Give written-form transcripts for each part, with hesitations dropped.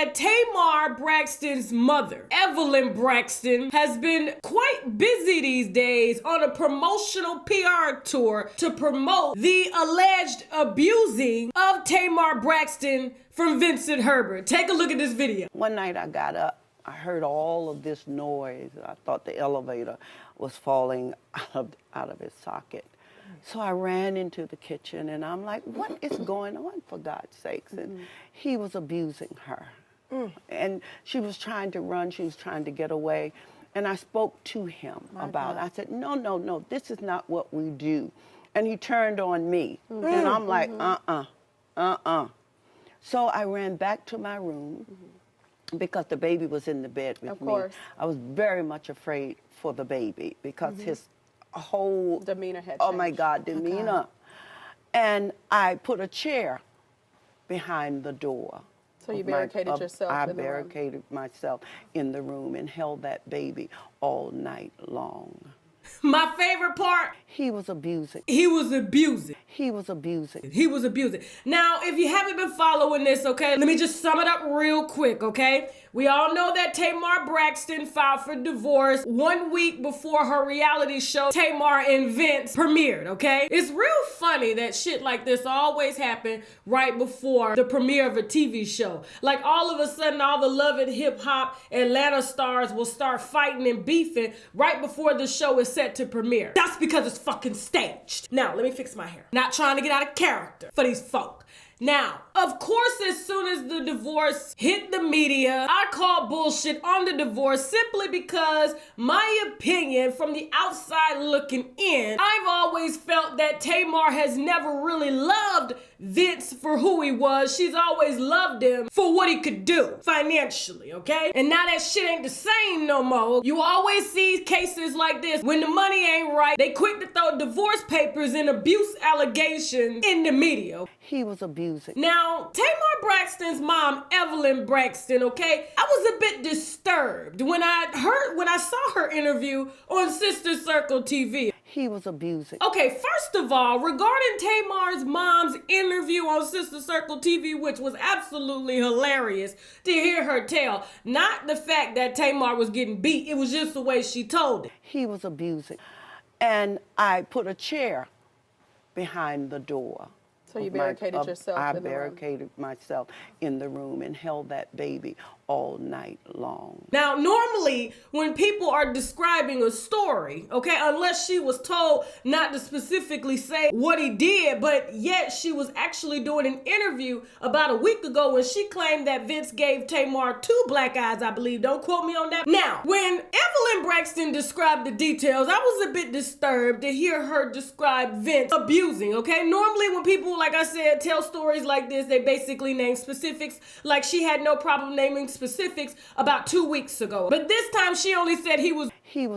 that Tamar Braxton's mother, Evelyn Braxton, has been quite busy these days on a promotional PR tour to promote the alleged abusing of Tamar Braxton from Vincent Herbert. Take a look at this video. One night I got up, I heard all of this noise. I thought the elevator was falling out of its socket. So I ran into the kitchen and I'm like, what is going on, for God's sakes? And he was abusing her. And she was trying to run, she was trying to get away. And I spoke to him about it. I said, no, this is not what we do. And he turned on me. And I'm like, So I ran back to my room because the baby was in the bed with me. I was very much afraid for the baby because his whole demeanor had changed. Oh my God, demeanor. And I put a chair behind the door. So you barricaded yourself I in the barricaded room. myself in the room and held that baby all night long. My favorite part, he was abusing. He was abusing. He was abusing. He was abusing. Now, if you haven't been following this, okay, let me just sum it up real quick, okay? We all know that Tamar Braxton filed for divorce 1 week before her reality show, Tamar and Vince, premiered, okay? It's real funny that shit like this always happen right before the premiere of a TV show. Like all of a sudden, all the Love and Hip Hop Atlanta stars will start fighting and beefing right before the show is set to premiere. That's because it's fucking staged. Now, let me fix my hair. Not trying to get out of character for these folk. Now, of course, as soon as the divorce hit the media, I called bullshit on the divorce simply because my opinion from the outside looking in, I've always felt that Tamar has never really loved Vince for who he was. She's always loved him for what he could do financially, okay? And now that shit ain't the same no more. You always see cases like this. When the money ain't right, they quick to throw divorce papers and abuse allegations in the media. He was abusing. Now, Tamar Braxton's mom, Evelyn Braxton, okay, I was a bit disturbed when I saw her interview on Sister Circle TV. He was abusing. Okay, first of all, regarding Tamar's mom's interview on Sister Circle TV, which was absolutely hilarious to hear her tell, not the fact that Tamar was getting beat, it was just the way she told it. He was abusing. And I put a chair behind the door. So you barricaded yourself in the room. I barricaded myself in the room and held that baby all night long. Now, normally, when people are describing a story, okay, unless she was told not to specifically say what he did, but yet she was actually doing an interview about a week ago when she claimed that Vince gave Tamar 2 black eyes, I believe. Don't quote me on that. Now, when Evelyn Braxton described the details, I was a bit disturbed to hear her describe Vince abusing, okay? Normally, when people, like I said, tell stories like this, they basically name specifics. Like she had no problem naming specifics about 2 weeks ago. But this time she only said he was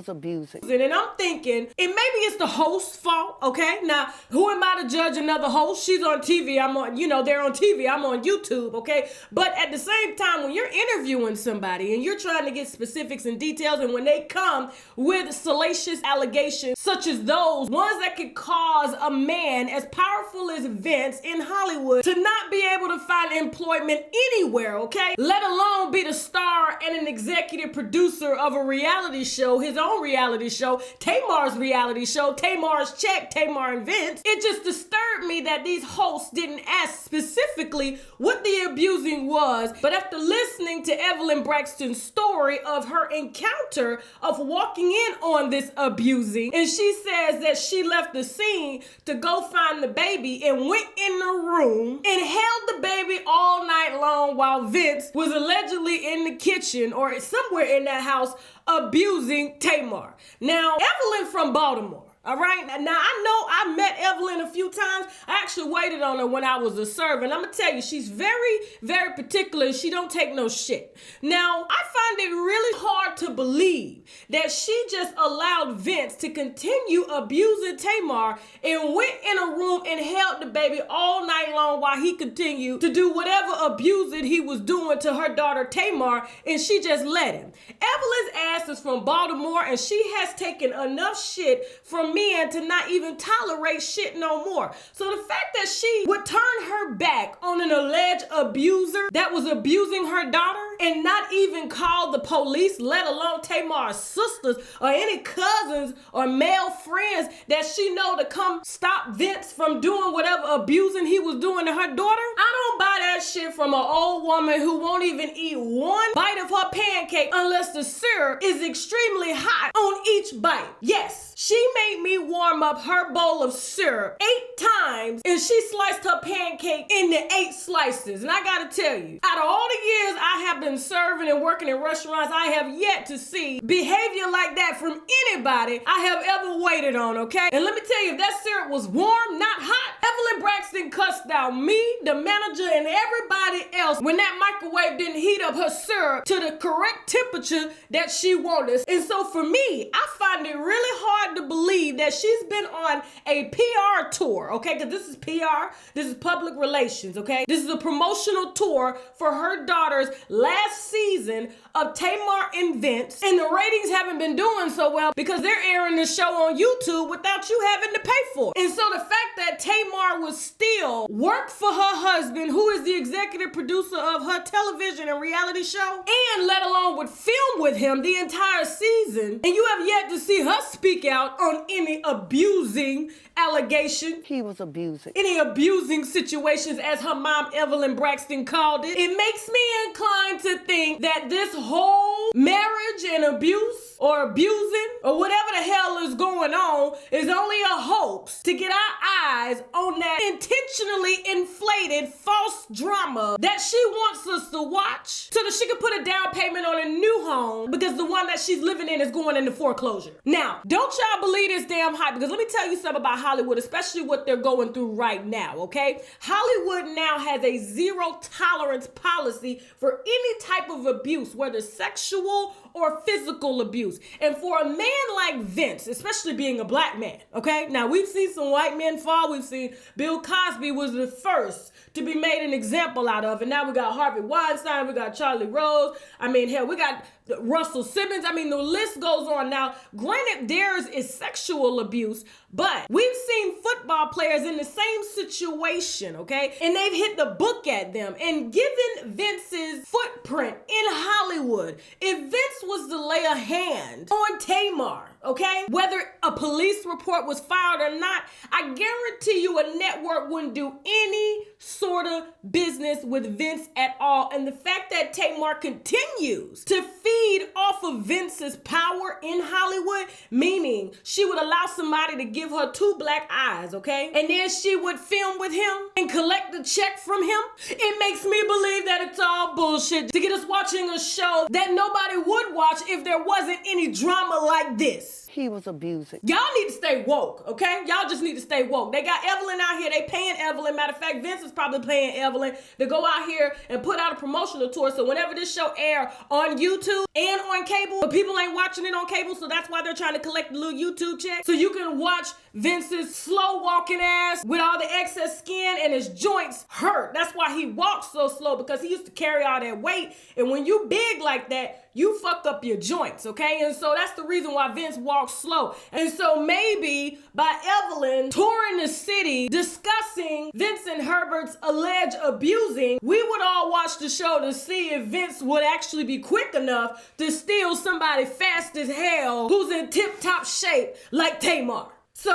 abusing. And I'm thinking, and maybe it's the host's fault, okay? Now, who am I to judge another host? She's on TV, I'm on, they're on TV, I'm on YouTube, okay? But at the same time, when you're interviewing somebody and you're trying to get specifics and details, and when they come with salacious allegations, such as those ones that could cause a man as powerful as Vince in Hollywood to not be able to find employment anywhere, okay? Let alone be the star and an executive producer of a reality show, his own reality show, Tamar's reality show, Tamar's Check, Tamar and Vince. It just disturbed me that these hosts didn't ask specifically what the abusing was, but after listening to Evelyn Braxton's story of her encounter of walking in on this abusing, and she says that she left the scene to go find the baby and went in the room and held the baby all night long while Vince was allegedly in the kitchen or somewhere in that house abusing Tamar. Now, Evelyn from Baltimore, all right? Now, I know I met Evelyn a few times. I actually waited on her when I was a servant. I'm going to tell you, she's very, very particular. She don't take no shit. Now, I find it really hard to believe that she just allowed Vince to continue abusing Tamar and went in a room and held the baby all night long while he continued to do whatever abusing he was doing to her daughter Tamar, and she just let him. Evelyn's ass is from Baltimore, and she has taken enough shit from men to not even tolerate shit no more. So the fact that she would turn her back on an alleged abuser that was abusing her daughter and not even call the police, let alone Tamar's sisters or any cousins or male friends that she know to come stop Vince from doing whatever abusing he was doing to her daughter. I don't buy that shit from an old woman who won't even eat one bite of her pancake unless the syrup is extremely hot on each bite. Yes, she made me warm up her bowl of syrup 8 times and she sliced her pancake into 8 slices. And I gotta tell you, out of all the years I have been serving and working in restaurants, I have yet to see behavior like that from anybody I have ever waited on, okay? And let me tell you, if that syrup was warm, not hot, Evelyn Braxton cussed out me, the manager, and everybody else when that microwave didn't heat up her syrup to the correct temperature that she wanted. And so for me, I find it really hard to believe that she's been on a PR tour, okay? Because this is PR, this is public relations, okay? This is a promotional tour for her daughter's last season of Tamar and Vince, and the ratings haven't been doing so well because they're airing the show on YouTube without you having to pay for it. And so the fact that Tamar would still work for her husband, who is the executive producer of her television and reality show, and let alone would film with him the entire season, and you have yet to see her speak out on any abusing allegation. He was abusing. Any abusing situations, as her mom Evelyn Braxton called it. It makes me inclined to think that this whole marriage and abuse or abusing or whatever the hell is going on is only a hoax to get our eyes on that intentionally inflated false drama that she wants us to watch so that she can put a down payment on a new home because the one that she's living in is going into foreclosure. Now, don't y'all believe this damn hype, because let me tell you something about Hollywood, especially what they're going through right now, okay? Hollywood now has a zero tolerance policy for any type of abuse, whether sexual or physical abuse. And for a man like Vince, especially being a black man, okay? Now, we've seen some white men fall. We've seen Bill Cosby was the first to be made an example out of. And now we got Harvey Weinstein, we got Charlie Rose. I mean, hell, we got Russell Simmons. I mean, the list goes on. Now, granted, theirs is sexual abuse, but we've seen football players in the same situation, okay? And they've hit the book at them. And given Vince's footprint in Hollywood, if Vince was to lay a hand on Tamar, okay, whether a police report was filed or not, I guarantee you a network wouldn't do any sort of business with Vince at all. And the fact that Tamar continues to feed off of Vince's power in Hollywood, meaning she would allow somebody to give her 2 black eyes, okay? And then she would film with him and collect the check from him. It makes me believe that it's all bullshit to get us watching a show that nobody would watch if there wasn't any drama like this. He was abusing. Y'all need to stay woke, okay? Y'all just need to stay woke. They got Evelyn out here. They paying Evelyn. Matter of fact, Vince is probably paying Evelyn to go out here and put out a promotional tour. So whenever this show air on YouTube and on cable, but people ain't watching it on cable, so that's why they're trying to collect the little YouTube check. So you can watch Vince's slow walking ass with all the excess skin and his joints hurt. That's why he walks so slow, because he used to carry all that weight. And when you big like that, you fuck up your joints, okay? And so that's the reason why Vince walks slow. And so maybe by Evelyn touring the city discussing Vince and Herbert's alleged abusing, we would all watch the show to see if Vince would actually be quick enough to steal somebody fast as hell who's in tip-top shape like Tamar. So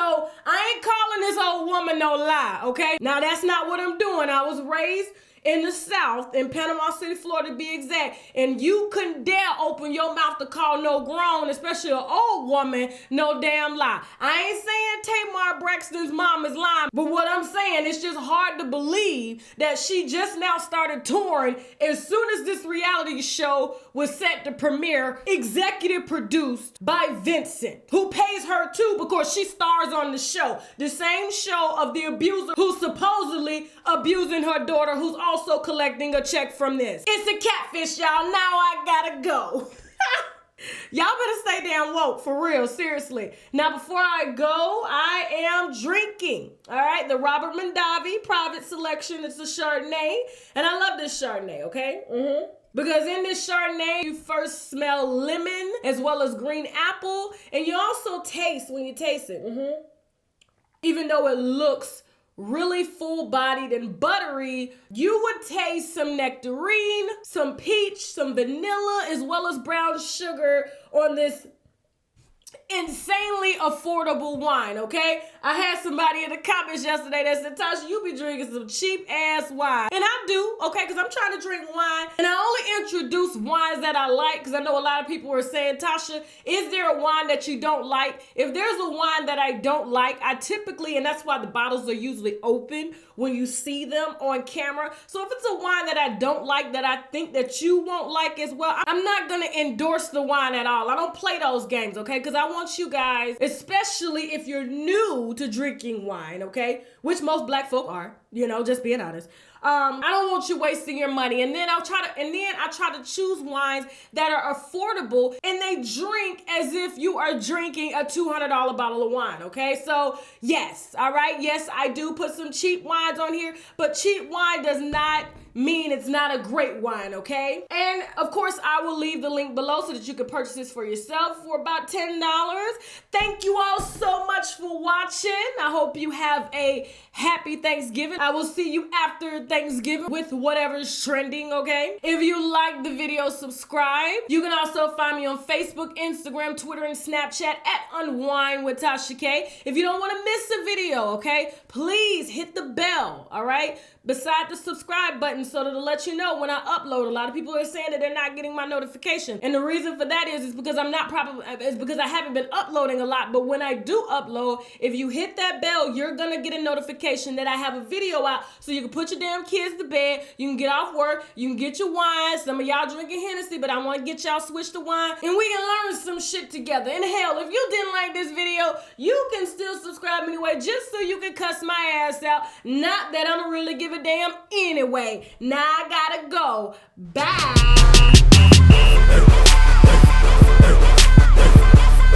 I ain't calling this old woman no lie, okay? Now that's not what I'm doing. I was raised in the South, in Panama City, Florida to be exact, and you couldn't dare open your mouth to call no grown, especially an old woman, no damn lie. I ain't saying Tamar Braxton's mom is lying, but what I'm saying, it's just hard to believe that she just now started touring as soon as this reality show was set to premiere, executive produced by Vincent, who pays her too because she stars on the show. The same show of the abuser who's supposedly abusing her daughter, who's also collecting a check from this. It's a catfish, y'all. Now I gotta go. Y'all better stay damn woke, for real, seriously. Now, before I go, I am drinking, all right? The Robert Mondavi Private Selection. It's a Chardonnay, and I love this Chardonnay, okay? Because in this Chardonnay, you first smell lemon as well as green apple, and you also taste when you taste it. even though it looks really full-bodied and buttery, you would taste some nectarine, some peach, some vanilla, as well as brown sugar on this insanely affordable wine, okay? I had somebody in the comments yesterday that said, Tasha, you be drinking some cheap ass wine. And I do, okay, because I'm trying to drink wine. And I only introduce wines that I like, because I know a lot of people are saying, Tasha, is there a wine that you don't like? If there's a wine that I don't like, I typically, and that's why the bottles are usually open when you see them on camera. So if it's a wine that I don't like, that I think that you won't like as well, I'm not gonna endorse the wine at all. I don't play those games, okay? Because I want you guys, especially if you're new to drinking wine, okay? Which most black folk are, you know, just being honest. I don't want you wasting your money. And then I try to choose wines that are affordable and they drink as if you are drinking a $200 bottle of wine, okay? So yes, all right, yes, I do put some cheap wines on here, but cheap wine does not mean it's not a great wine, okay? And of course, I will leave the link below so that you can purchase this for yourself for about $10. Thank you all so much for watching. I hope you have a happy Thanksgiving. I will see you after Thanksgiving with whatever's trending, okay? If you like the video, subscribe. You can also find me on Facebook, Instagram, Twitter, and Snapchat at UNWINEWITHTASHAK. If you don't want to miss a video, okay, please hit the bell, all right? Beside the subscribe button so that it'll let you know when I upload. A lot of people are saying that they're not getting my notification. And the reason for that is because because I haven't been uploading a lot. But when I do upload, if you hit that bell, you're gonna get a notification that I have a video out so you can put your damn kids to bed, you can get off work, you can get your wine. Some of y'all drinking Hennessy, but I want to get y'all switched to wine and we can learn some shit together. And hell, if you didn't like this video, you can still subscribe anyway just so you can cuss my ass out. Not that I'm gonna really give a damn anyway. Now I gotta go. Bye.